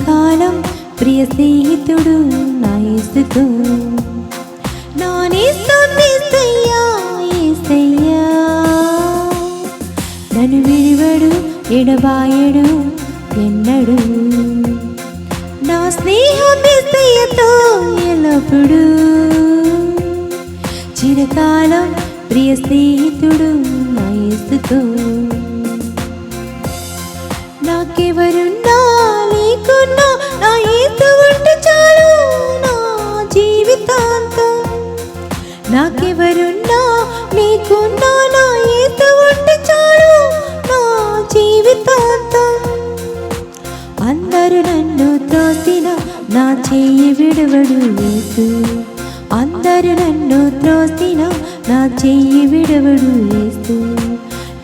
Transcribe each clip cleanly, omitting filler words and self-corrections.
చిరకాలం ప్రియ స్నేహితుడు నా యేసుతో, నా నేస్తం యేసయ్యా యేసయ్యా. నన్ను విడివడు ఎడబాయడు ఎన్నడు, నా స్నేహం యేసయ్యతో ఎల్లప్పుడు. చిరకాలం ప్రియ స్నేహితుడు నా యేసుతో. నాకెవరున్నా లేకున్నా నా యేసు ఉంటే చాలు నా జీవితాంతం. నాకెవరున్నా లేకున్నా నా యేసు ఉంటే చాలు నా జీవితాంతం. అందరూ నన్ను త్రోసిన నా చెయ్యి విడువడు యేసు, అందరూ నన్ను త్రోసిన నా చెయ్యి విడువడు యేసు.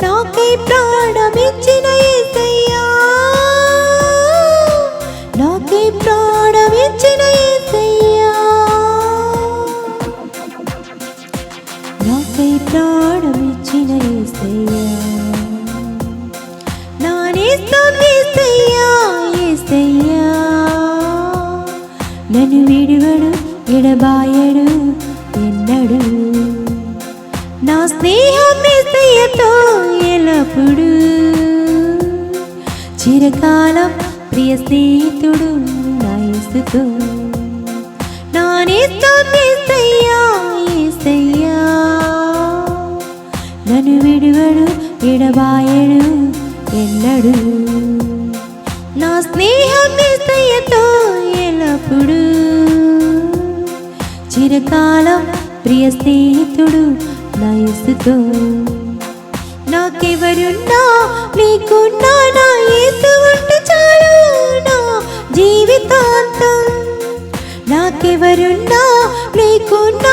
నాకై ప్రాణమిచ్చిన యేసయ్యా, నాకై ప్రాణమిచ్చిన యేసయ్యా, నాకై ప్రాణమిచ్చిన యేసయ్యా. నా నేస్తం యేసయ్యా యేసయ్యా. నన్ను విడువడు ఎడబాయడు ఎన్నడు, నా స్నేహం యేసయ్యతో ఎల్లప్పుడు. చిరకాలం ప్రియ స్నేహితుడు నా యేసుతో, నా నేస్తం యేసయ్యా యేసయ్యా. నన్ను విడువడు ఎడబాయడు ఎన్నడు, నా స్నేహం యేసయ్యతో ఎల్లప్పుడు. చిరకాలం ప్రియ స్నేహితుడు నా యేసుతో. నాకెవరున్నా లేకున్నా నా యేసు ఉంటే చాలు నా జీవితాంతం. నాకెవరున్నా లేకున్నా